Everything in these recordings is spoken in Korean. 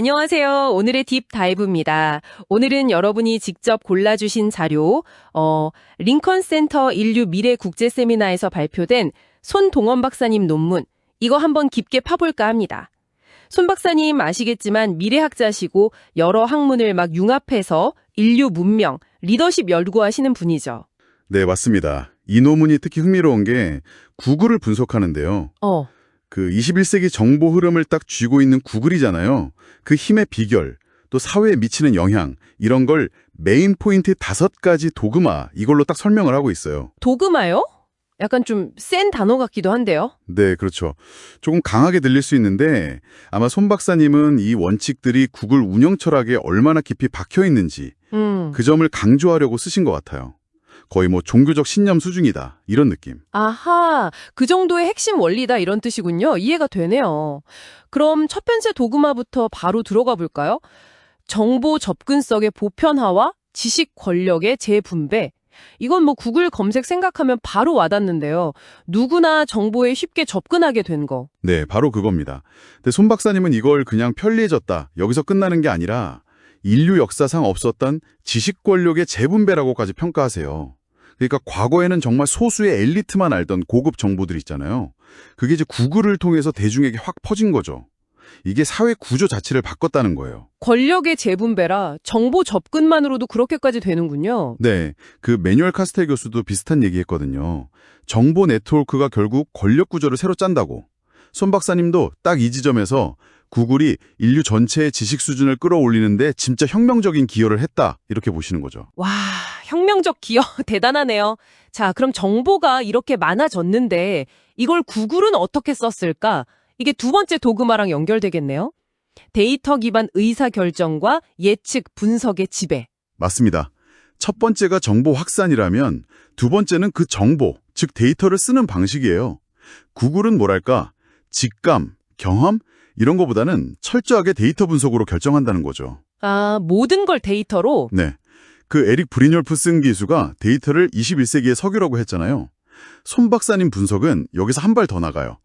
안녕하세요. 오늘의 딥다이브입니다. 오늘은 여러분이 직접 골라주신 자료, 링컨 센터 인류 미래 국제 세미나에서 발표된 손동원 박사님 논문, 이거 한번 깊게 파볼까 합니다. 손 박사님 아시겠지만 미래학자시고 여러 학문을 막 융합해서 인류 문명, 리더십 연구하시는 분이죠. 네, 맞습니다. 이 논문이 특히 흥미로운 게 구글을 분석하는데요. 그 21세기 정보 흐름을 딱 쥐고 있는 구글이잖아요. 그 힘의 비결, 또 사회에 미치는 영향, 이런 걸 메인 포인트 5가지 도그마, 이걸로 딱 설명을 하고 있어요. 도그마요? 약간 좀 센 단어 같기도 한데요. 네, 그렇죠. 조금 강하게 들릴 수 있는데 아마 손 박사님은 이 원칙들이 구글 운영 철학에 얼마나 깊이 박혀 있는지 그 점을 강조하려고 쓰신 것 같아요. 거의 뭐 종교적 신념 수준이다, 이런 느낌. 아하, 그 정도의 핵심 원리다 이런 뜻이군요. 이해가 되네요. 그럼 첫 번째 도그마부터 바로 들어가 볼까요? 정보 접근성의 보편화와 지식 권력의 재분배. 이건 뭐 구글 검색 생각하면 바로 와닿는데요. 누구나 정보에 쉽게 접근하게 된 거. 네, 바로 그겁니다. 근데 손 박사님은 이걸 그냥 편리해졌다, 여기서 끝나는 게 아니라 인류 역사상 없었던 지식 권력의 재분배라고까지 평가하세요. 그러니까 과거에는 정말 소수의 엘리트만 알던 고급 정보들 있잖아요. 그게 이제 구글을 통해서 대중에게 확 퍼진 거죠. 이게 사회 구조 자체를 바꿨다는 거예요. 권력의 재분배라 정보 접근만으로도 그렇게까지 되는군요. 네, 그 매뉴얼 카스텔 교수도 비슷한 얘기했거든요. 정보 네트워크가 결국 권력 구조를 새로 짠다고. 손 박사님도 딱 이 지점에서 구글이 인류 전체의 지식 수준을 끌어올리는데 진짜 혁명적인 기여를 했다, 이렇게 보시는 거죠. 와, 혁명적 기여 대단하네요. 자, 그럼 정보가 이렇게 많아졌는데 이걸 구글은 어떻게 썼을까? 이게 두 번째 도그마랑 연결되겠네요. 데이터 기반 의사결정과 예측 분석의 지배. 맞습니다. 첫 번째가 정보 확산이라면 두 번째는 그 정보, 즉 데이터를 쓰는 방식이에요. 구글은 뭐랄까, 직감, 경험 이런 거보다는 철저하게 데이터 분석으로 결정한다는 거죠. 아, 모든 걸 데이터로? 네, 그 에릭 브리뇰프슨 기수가 데이터를 21세기의 석유라고 했잖아요. 손 박사님 분석은 여기서 한 발 더 나가요.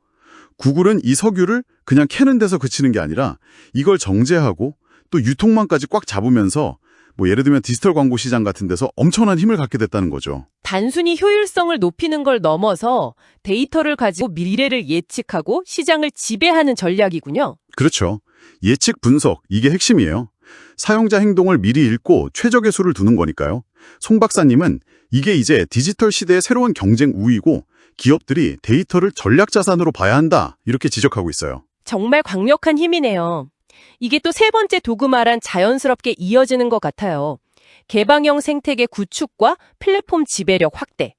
구글은 이 석유를 그냥 캐는 데서 그치는 게 아니라 이걸 정제하고 또 유통망까지 꽉 잡으면서 뭐 예를 들면 디지털 광고 시장 같은 데서 엄청난 힘을 갖게 됐다는 거죠. 단순히 효율성을 높이는 걸 넘어서 데이터를 가지고 미래를 예측하고 시장을 지배하는 전략이군요. 그렇죠. 예측 분석, 이게 핵심이에요. 사용자 행동을 미리 읽고 최적의 수를 두는 거니까요. 송 박사님은 이게 이제 디지털 시대의 새로운 경쟁 우위고 기업들이 데이터를 전략 자산으로 봐야 한다, 이렇게 지적하고 있어요. 정말 강력한 힘이네요. 이게 또 세 번째 도그마란 자연스럽게 이어지는 것 같아요. 개방형 생태계 구축과 플랫폼 지배력 확대.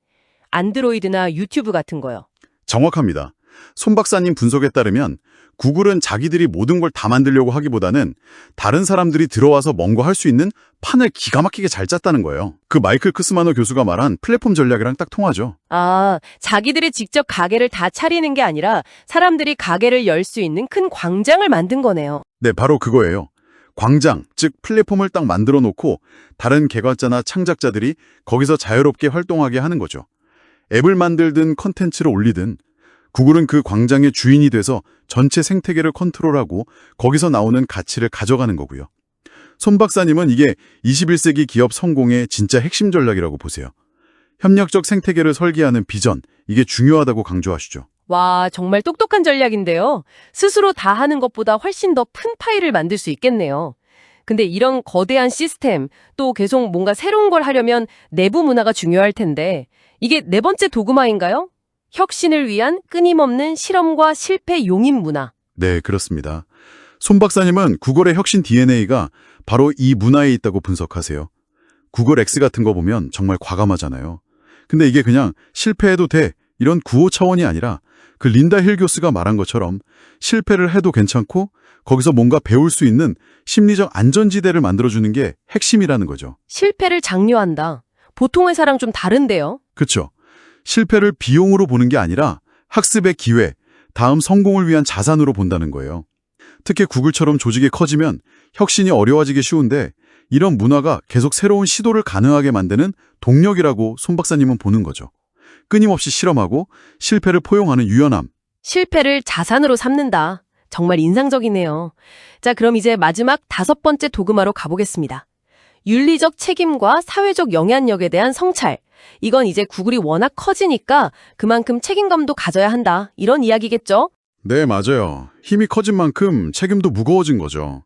안드로이드나 유튜브 같은 거요. 정확합니다. 손 박사님 분석에 따르면 구글은 자기들이 모든 걸 다 만들려고 하기보다는 다른 사람들이 들어와서 뭔가 할 수 있는 판을 기가 막히게 잘 짰다는 거예요. 그 마이클 크스마너 교수가 말한 플랫폼 전략이랑 딱 통하죠. 아, 자기들이 직접 가게를 다 차리는 게 아니라 사람들이 가게를 열 수 있는 큰 광장을 만든 거네요. 네, 바로 그거예요. 광장, 즉 플랫폼을 딱 만들어 놓고 다른 개발자나 창작자들이 거기서 자유롭게 활동하게 하는 거죠. 앱을 만들든 컨텐츠를 올리든 구글은 그 광장의 주인이 돼서 전체 생태계를 컨트롤하고 거기서 나오는 가치를 가져가는 거고요. 손 박사님은 이게 21세기 기업 성공의 진짜 핵심 전략이라고 보세요. 협력적 생태계를 설계하는 비전, 이게 중요하다고 강조하시죠. 와, 정말 똑똑한 전략인데요. 스스로 다 하는 것보다 훨씬 더 큰 파일을 만들 수 있겠네요. 근데 이런 거대한 시스템, 또 계속 뭔가 새로운 걸 하려면 내부 문화가 중요할 텐데 이게 네 번째 도그마인가요? 혁신을 위한 끊임없는 실험과 실패 용인 문화. 네, 그렇습니다. 손 박사님은 구글의 혁신 DNA가 바로 이 문화에 있다고 분석하세요. 구글 X 같은 거 보면 정말 과감하잖아요. 근데 이게 그냥 실패해도 돼, 이런 구호 차원이 아니라 그 린다 힐 교수가 말한 것처럼 실패를 해도 괜찮고 거기서 뭔가 배울 수 있는 심리적 안전지대를 만들어주는 게 핵심이라는 거죠. 실패를 장려한다. 보통 회사랑 좀 다른데요. 그렇죠. 실패를 비용으로 보는 게 아니라 학습의 기회, 다음 성공을 위한 자산으로 본다는 거예요. 특히 구글처럼 조직이 커지면 혁신이 어려워지기 쉬운데 이런 문화가 계속 새로운 시도를 가능하게 만드는 동력이라고 손 박사님은 보는 거죠. 끊임없이 실험하고 실패를 포용하는 유연함. 실패를 자산으로 삼는다. 정말 인상적이네요. 자, 그럼 이제 마지막 5번째 도그마로 가보겠습니다. 윤리적 책임과 사회적 영향력에 대한 성찰. 이건 이제 구글이 워낙 커지니까 그만큼 책임감도 가져야 한다. 이런 이야기겠죠? 네, 맞아요. 힘이 커진 만큼 책임도 무거워진 거죠.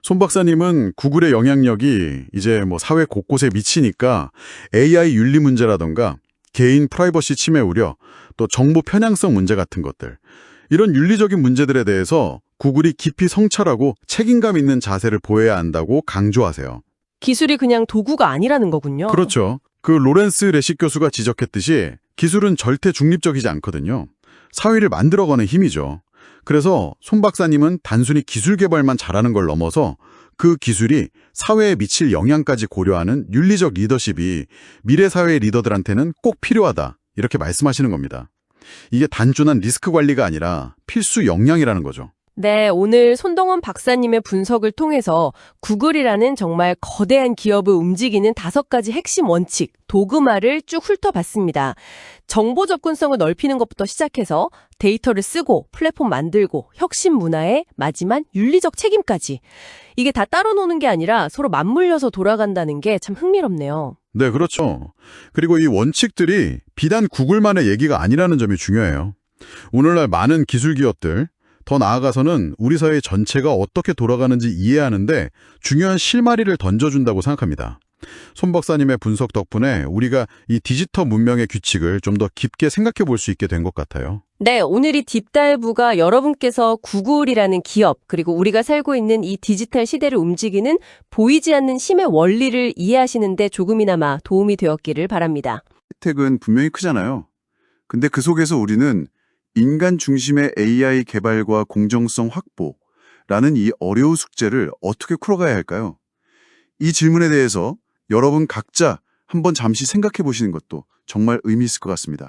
손 박사님은 구글의 영향력이 이제 사회 곳곳에 미치니까 AI 윤리 문제라던가 개인 프라이버시 침해 우려, 또 정보 편향성 문제 같은 것들, 이런 윤리적인 문제들에 대해서 구글이 깊이 성찰하고 책임감 있는 자세를 보여야 한다고 강조하세요. 기술이 그냥 도구가 아니라는 거군요. 그렇죠. 그 로렌스 레식 교수가 지적했듯이 기술은 절대 중립적이지 않거든요. 사회를 만들어가는 힘이죠. 그래서 손 박사님은 단순히 기술 개발만 잘하는 걸 넘어서 그 기술이 사회에 미칠 영향까지 고려하는 윤리적 리더십이 미래 사회의 리더들한테는 꼭 필요하다, 이렇게 말씀하시는 겁니다. 이게 단순한 리스크 관리가 아니라 필수 역량이라는 거죠. 네, 오늘 손동원 박사님의 분석을 통해서 구글이라는 정말 거대한 기업을 움직이는 5가지 핵심 원칙, 도그마를 쭉 훑어봤습니다. 정보 접근성을 넓히는 것부터 시작해서 데이터를 쓰고 플랫폼 만들고 혁신 문화의 마지막 윤리적 책임까지. 이게 다 따로 노는 게 아니라 서로 맞물려서 돌아간다는 게 참 흥미롭네요. 네, 그렇죠. 그리고 이 원칙들이 비단 구글만의 얘기가 아니라는 점이 중요해요. 오늘날 많은 기술 기업들, 더 나아가서는 우리 사회 전체가 어떻게 돌아가는지 이해하는데 중요한 실마리를 던져준다고 생각합니다. 손 박사님의 분석 덕분에 우리가 이 디지털 문명의 규칙을 좀 더 깊게 생각해 볼 수 있게 된 것 같아요. 네, 오늘 이 딥다이브가 여러분께서 구글이라는 기업, 그리고 우리가 살고 있는 이 디지털 시대를 움직이는 보이지 않는 힘의 원리를 이해하시는데 조금이나마 도움이 되었기를 바랍니다. 혜택은 분명히 크잖아요. 근데 그 속에서 우리는 인간 중심의 AI 개발과 공정성 확보라는 이 어려운 숙제를 어떻게 풀어가야 할까요? 이 질문에 대해서 여러분 각자 한번 잠시 생각해 보시는 것도 정말 의미 있을 것 같습니다.